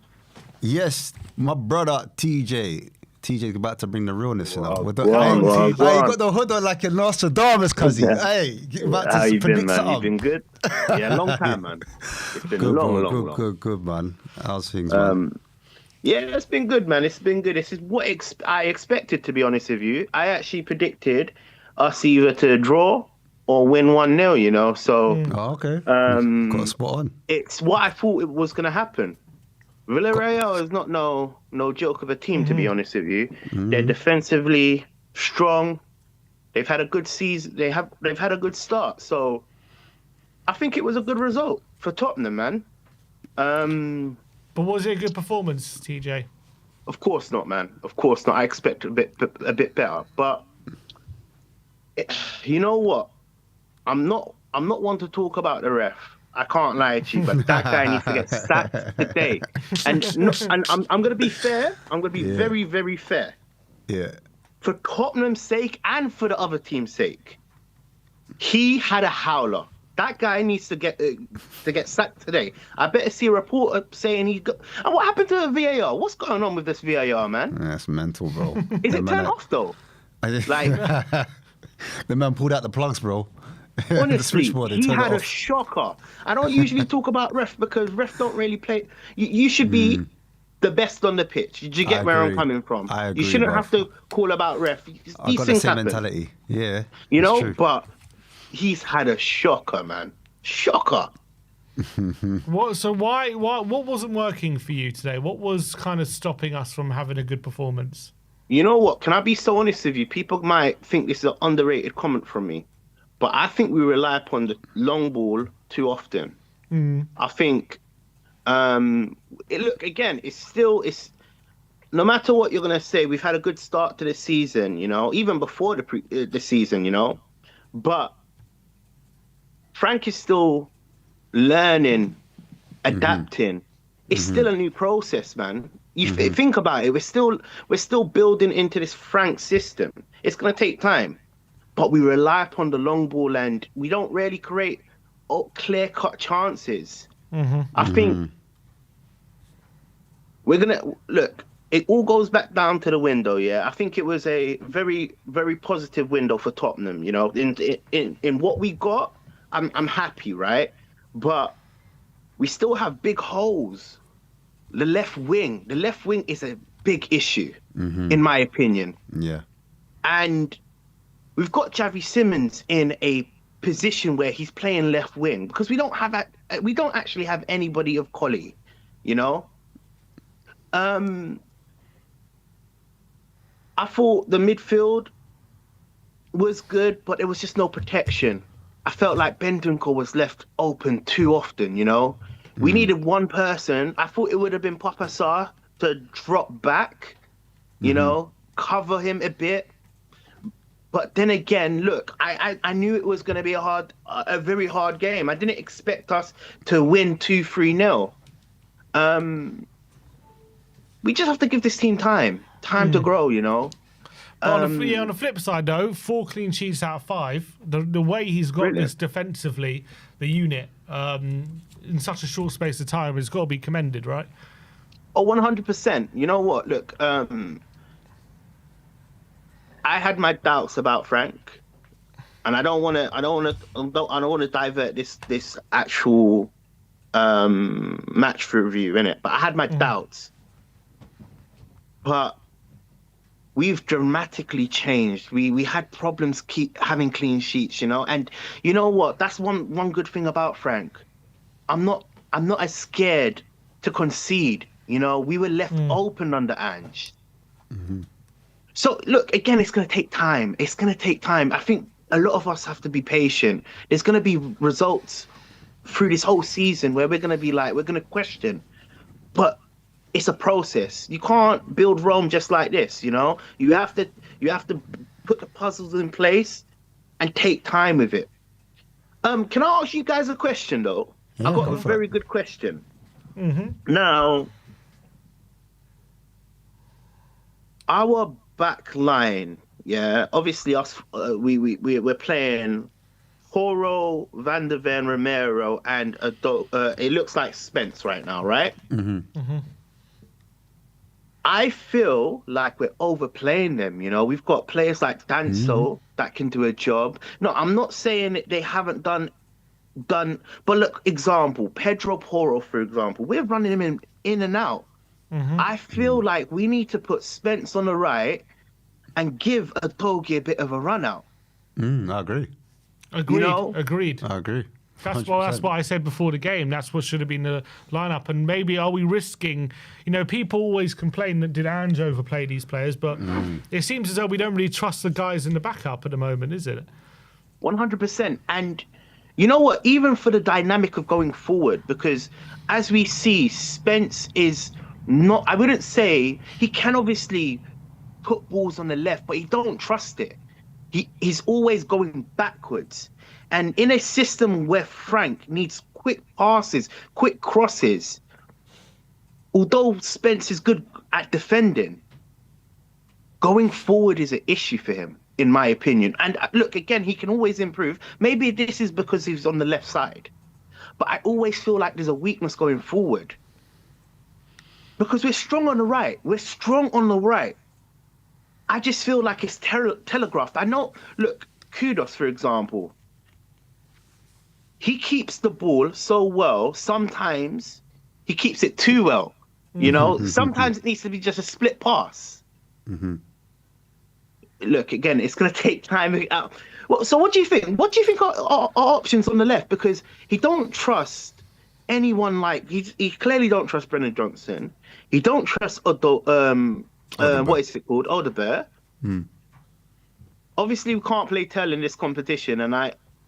Yes, my brother TJ. TJ's about to bring the realness, you know. With the, Wow, wow, you got the hood on like a Nostradamus, cousin. Hey, get about How to you been, predict man? something. You been good? Yeah, long time, man. It's been Good, long, bro. long, Good, long. good, man. How's things, man? Yeah, it's been good, man. It's been good. This is what I expected, to be honest with you. I actually predicted us either to draw or win 1-0, you know. So Oh, okay. Got a spot on. it's what I thought it was going to happen. Villarreal is not no joke of a team, to be honest with you. They're defensively strong. They've had a good season. They've had a good start. So I think it was a good result for Tottenham, man. But was it a good performance, TJ? Of course not, man. Of course not. I expect a bit better. But you know what? I'm not one to talk about the ref. I can't lie to you, but that guy needs to get sacked today. And I'm going to be fair. I'm going to be very, very fair. Yeah. For Tottenham's sake and for the other team's sake. He had a howler. That guy needs to get sacked today. I better see a reporter saying he's got. And what happened to the VAR? What's going on with this VAR, man? That's mental, bro. Is it turned off though? Like, the man pulled out the plugs, bro. The honestly, switchboard, they he turned it had a off. shocker. I don't usually talk about ref because ref don't really play. You should be the best on the pitch. Did you get I where I'm agree. coming from? I agree, You shouldn't bruv. have to call about ref. I These got the things same happen. mentality. Yeah. You it's know, true. but he's had a shocker, man. Shocker. What wasn't working for you today? What was kind of stopping us from having a good performance? You know what? Can I be so honest with you? People might think this is an underrated comment from me, but I think we rely upon the long ball too often. I think, look, again, it's no matter what you're going to say, we've had a good start to the season, you know, even before the season, you know, but Frank is still learning, adapting. It's still a new process, man. You think about it. We're still building into this Frank system. It's gonna take time, but we rely upon the long ball, and we don't really create clear-cut chances. I think we're gonna look. It all goes back down to the window. Yeah, I think it was a very, very positive window for Tottenham. You know, in what we got, I'm happy, right? But we still have big holes. The left wing is a big issue, in my opinion. Yeah. And we've got Xavi Simmons in a position where he's playing left wing because we don't actually have anybody of quality. you know. I thought the midfield was good, but there was just no protection. I felt like Bendunko was left open too often, you know. We needed one person. I thought it would have been Papa Sarr to drop back, you know, cover him a bit. But then again, look, I knew it was going to be a very hard game. I didn't expect us to win 2-3-0. We just have to give this team time to grow, you know. But on the flip side, though, 4 clean sheets out of 5. The way he's got Brilliant. this defensively, the unit, in such a short space of time, has got to be commended, right? Oh, 100%. You know what? Look, I had my doubts about Frank, and I don't want to divert this actual match review in it. But I had my doubts. But we've dramatically changed. We had problems keep having clean sheets, you know. And you know what? That's one good thing about Frank. I'm not as scared to concede. You know, we were left open under Ange. So look, again, it's going to take time. It's going to take time. I think a lot of us have to be patient. There's going to be results through this whole season where we're going to be like, we're going to question. But it's a process. You can't build Rome just like this, you know? You have to put the puzzles in place and take time with it. Can I ask you guys a question though? Yeah, I've got go a for very it. good question. Now, our back line, yeah, obviously us, we're playing Horo, Van der Ven, Romero, and it looks like Spence right now, right? I feel like we're overplaying them, you know. We've got players like Danso that can do a job. No, I'm not saying that they haven't done, but look, example, Pedro Porro, for example, we're running him in and out. I feel like we need to put Spence on the right and give Adogi a bit of a run out. I agree. Agreed. You know? Agreed. I agree. That's 100%. what I said before the game. That's what should have been the lineup. And maybe are we risking? You know, people always complain that did Ange overplay these players, but it seems as though we don't really trust the guys in the backup at the moment, is it? 100%. And you know what? Even for the dynamic of going forward, because as we see, Spence is not, I wouldn't say, he can obviously put balls on the left, but he don't trust it. He's always going backwards. And in a system where Frank needs quick passes, quick crosses, although Spence is good at defending, going forward is an issue for him, in my opinion. And look, again, he can always improve. Maybe this is because he's on the left side. But I always feel like there's a weakness going forward. Because we're strong on the right. We're strong on the right. I just feel like it's telegraphed. I know, look, Kudos, for example. He keeps the ball so well. Sometimes he keeps it too well. You know, sometimes it needs to be just a split pass. Look, again, it's going to take time. Well, so what do you think? What do you think are options on the left? Because he don't trust anyone like he clearly don't trust Brennan Johnson. He don't trust what is it called? Odebear. Obviously, we can't play Tell in this competition, and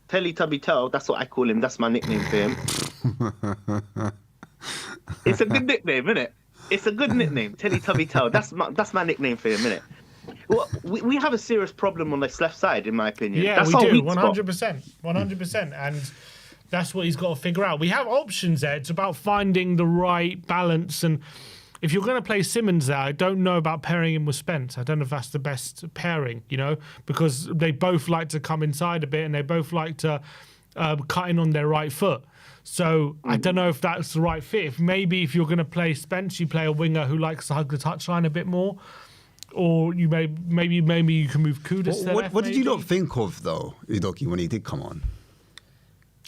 Teletubby Tell, that's what I call him. That's my nickname for him. It's a good nickname, isn't it? It's a good nickname, Teletubby Tell. That's my nickname for him, isn't it? Well, we have a serious problem on this left side, in my opinion. Yeah, that's we do, weak spot. 100%, and that's what he's got to figure out. We have options there. It's about finding the right balance, and if you're going to play Simmons there, I don't know about pairing him with Spence. I don't know if that's the best pairing, you know, because they both like to come inside a bit and they both like to cut in on their right foot. So I don't know if that's the right fit. If you're going to play Spence, you play a winger who likes to hug the touchline a bit more, or you maybe you can move Kudus to left. What did you maybe. not think of though, Udoki, when he did come on?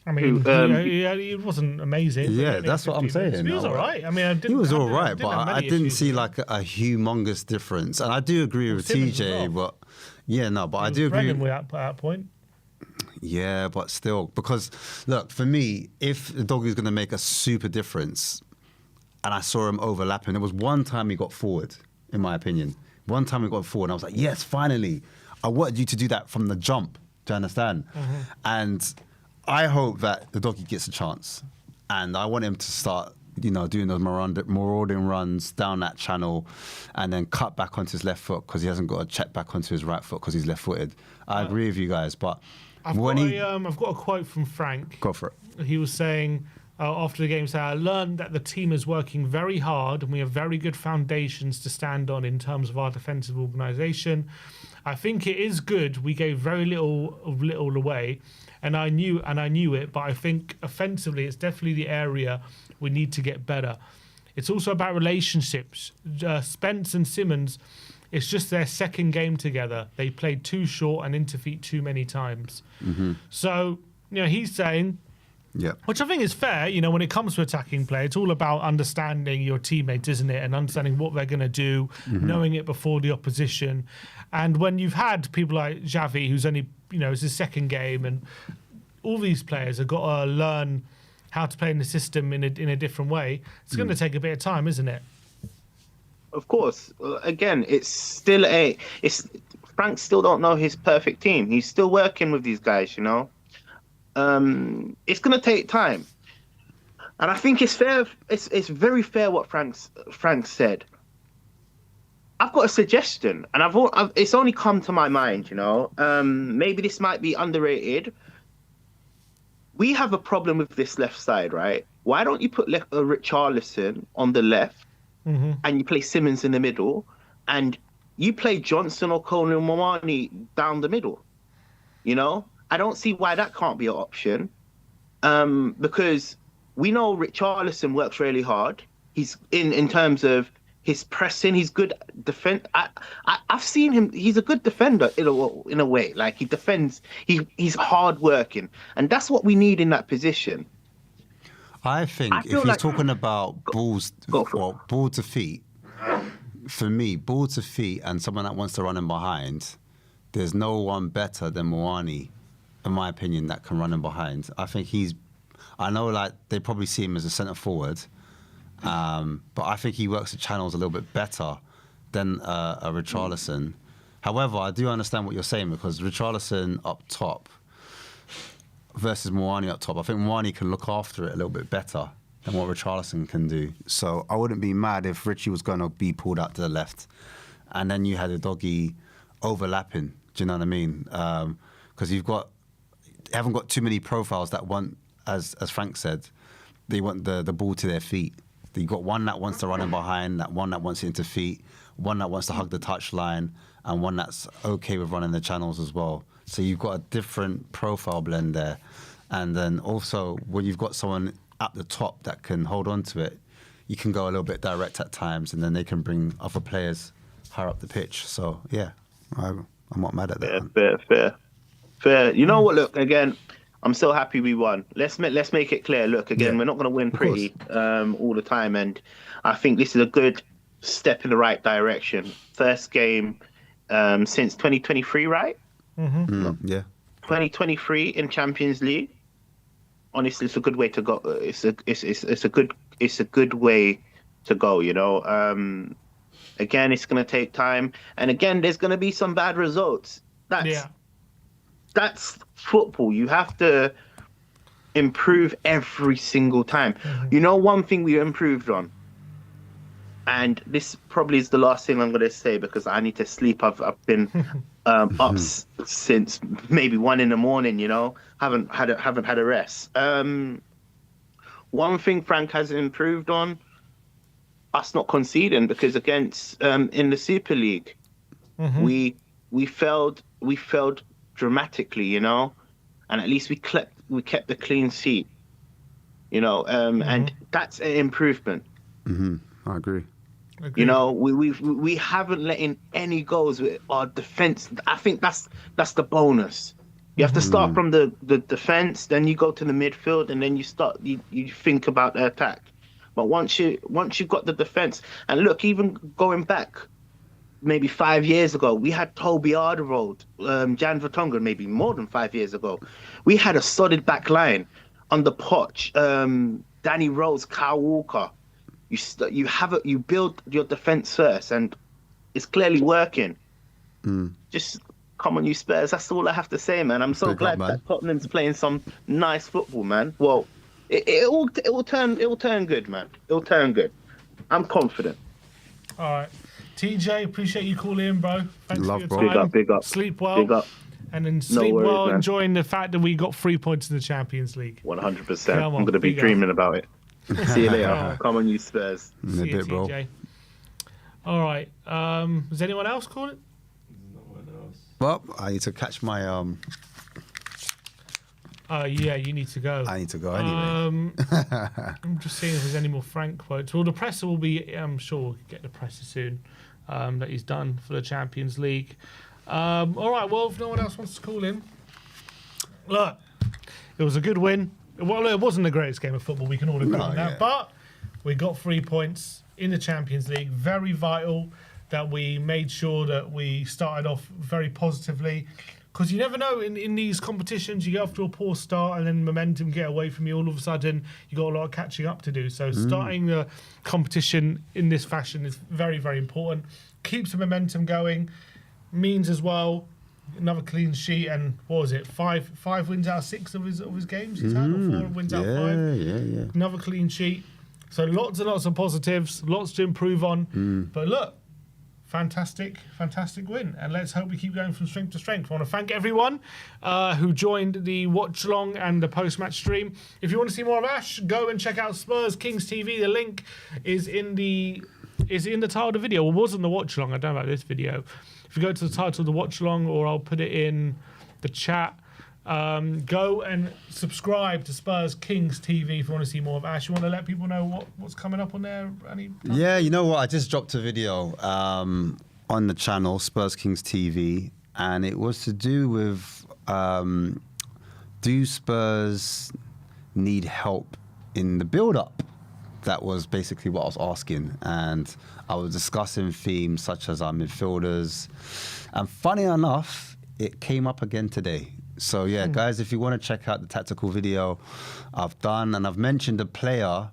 I mean, it wasn't amazing. Yeah, that's what I'm saying. He was all right. I mean, He was all right, but I didn't see like a humongous difference. And I do agree with Simmons TJ, was but I do agree. Brennan at that point. Yeah, but still, because look, for me, if the dog is going to make a super difference, and I saw him overlapping. There was one time he got forward, in my opinion. One time he got forward, and I was like, yes, finally. I wanted you to do that from the jump. Do you understand? And I hope that the doggy gets a chance, and I want him to start, doing those marauding runs down that channel, and then cut back onto his left foot because he hasn't got to check back onto his right foot because he's left-footed. I agree with you guys, but I've got a quote from Frank. Go for it. He was saying after the game, I learned that the team is working very hard and we have very good foundations to stand on in terms of our defensive organisation. I think it is good. We gave very little away, and I knew it. But I think offensively, it's definitely the area we need to get better. It's also about relationships. Spence and Simmons, it's just their second game together. They played too short and into feet too many times. So he's saying. Yeah. Which I think is fair, when it comes to attacking play, it's all about understanding your teammates, isn't it? And understanding what they're going to do, knowing it before the opposition. And when you've had people like Xavi, who's only, it's his second game, and all these players have got to learn how to play in the system in a different way, it's going to take a bit of time, isn't it? Of course. Again, Frank still don't know his perfect team. He's still working with these guys, It's going to take time, and I think it's fair. It's very fair what Frank said. I've got a suggestion, and it's only come to my mind. Maybe this might be underrated. We have a problem with this left side, right? Why don't you put Richarlison on the left, and you play Simmons in the middle, and you play Johnson or Kolo Muani down the middle? I don't see why that can't be an option, because we know Richarlison works really hard. He's in terms of his pressing. He's good defend. I've seen him. He's a good defender in a way. Like he defends. He's hard working, and that's what we need in that position. I think if he's talking about ball to feet, for me, ball to feet and someone that wants to run him behind, there's no one better than Muani, in my opinion, that can run him behind. I think I know they probably see him as a centre forward, but I think he works the channels a little bit better than a Richarlison. However, I do understand what you're saying, because Richarlison up top versus Muani up top, I think Muani can look after it a little bit better than what Richarlison can do. So I wouldn't be mad if Richie was going to be pulled out to the left, and then you had a doggy overlapping. Do you know what I mean? Because you haven't got too many profiles that want, as Frank said, they want the ball to their feet. You've got one that wants to run in behind, one that wants it into feet, one that wants to hug the touchline, and one that's okay with running the channels as well. So you've got a different profile blend there. And then also, when you've got someone at the top that can hold on to it, you can go a little bit direct at times, and then they can bring other players higher up the pitch. So, yeah, I'm not mad at that. Fair. You know what? Look, again, I'm so happy we won. Let's make it clear. Look, again, we're not going to win pretty all the time, and I think this is a good step in the right direction. First game since 2023, right? Yeah. 2023 in Champions League. Honestly, it's a good way to go. It's a good way to go. Again, it's going to take time, and again, there's going to be some bad results. That's football. You have to improve every single time. One thing we improved on, and this probably is the last thing I'm going to say because I need to sleep. I've been up since maybe 1 a.m. Haven't had a rest. One thing Frank has improved on, us not conceding, because against in the Super League, we failed dramatically, and at least we kept the clean sheet, and that's an improvement. I agree. We haven't let in any goals with our defense. I think that's the bonus. You have to start from the defense, then you go to the midfield, and then you think about the attack. But once you've got the defense, and look, even going back maybe 5 years ago, we had Toby Alderweireld, Jan Vertonghen, maybe more than 5 years ago. We had a solid back line under Poch, Danny Rose, Kyle Walker. you build your defense first, and it's clearly working. Just come on, you Spurs. That's all I have to say, man. I'm so Big up, glad man. that Tottenham's playing some nice football, man. Well, it will turn good, man. It'll turn good. I'm confident. All right. TJ, appreciate you calling in, bro. Thanks Love, for bro. your time. Big up. Sleep well. Big up. And then sleep worries, well, man. enjoying the fact that we got 3 points in the Champions League. 100%. Come on, I'm gonna be big up. dreaming about it. See you later. Alright. Come on, you Spurs. In a See you, bit, bro. TJ. All right. Is anyone else calling? Well, I need to catch my Yeah, you need to go. I need to go anyway. I'm just seeing if there's any more Frank quotes. Well, the presser will be. I'm sure we'll get the presser soon. That he's done for the Champions League. All right. Well, if no one else wants to call in, look, it was a good win. Well, it wasn't the greatest game of football. We can all agree on that. yeah. But we got 3 points in the Champions League. Very vital that we made sure that we started off very positively. Because you never know in these competitions, you get off to a poor start and then momentum get away from you. All of a sudden, you got a lot of catching up to do. So starting the competition in this fashion is very, very important. Keeps the momentum going. Means as well another clean sheet, and what was it? Five wins out of 6 of his games he's had, or 4 wins out of 5. Yeah. Another clean sheet. So lots and lots of positives, lots to improve on. But look, fantastic win, and let's hope we keep going from strength to strength. I want to thank everyone who joined the watch along and the post-match stream. If you want to see more of Ash, go and check out Spurs Kings TV. The link is in the title of the video. Well, it was in the watch along. I don't know about this video. If you go to the title of the watch along, or I'll put it in the chat, go and subscribe to Spurs Kings TV if you want to see more of Ash. You want to let people know what's coming up on there? Yeah, you know what? I just dropped a video on the channel, Spurs Kings TV, and it was to do with do Spurs need help in the build-up? That was basically what I was asking. And I was discussing themes such as our midfielders. And funny enough, it came up again today. So yeah, guys, if you want to check out the tactical video I've done, and I've mentioned a player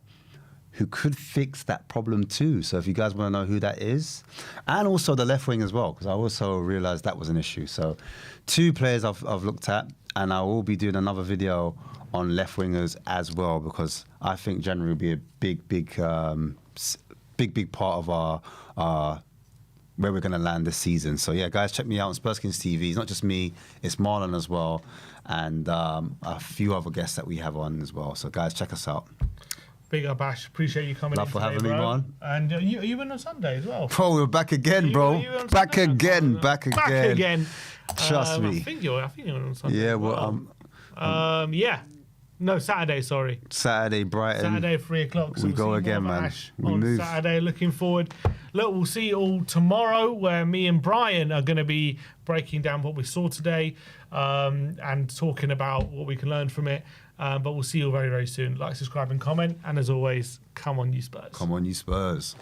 who could fix that problem too. So if you guys want to know who that is, and also the left wing as well, because I also realized that was an issue. So 2 players I've looked at, and I will be doing another video on left wingers as well, because I think generally will be a big part of our where we're going to land this season. So yeah, guys, check me out on Spurs Kings TV. It's not just me, it's Marlon as well, and a few other guests that we have on as well. So guys, check us out. Big up, Ash. Appreciate you coming Love in for today, having me, bro. man. And you in on Sunday as well. Bro, we're back again, bro. You on Back Sunday? again, back again. Back again. Trust me. I think you're on Sunday. Yeah, as well, yeah. No, Saturday, sorry. Saturday, Brighton. Saturday, 3 o'clock. So We we'll go see again, more of man. Ash We on move. Saturday, looking forward. Look, we'll see you all tomorrow, where me and Brian are going to be breaking down what we saw today and talking about what we can learn from it. But we'll see you all very, very soon. Like, subscribe, and comment. And as always, come on, you Spurs. Come on, you Spurs.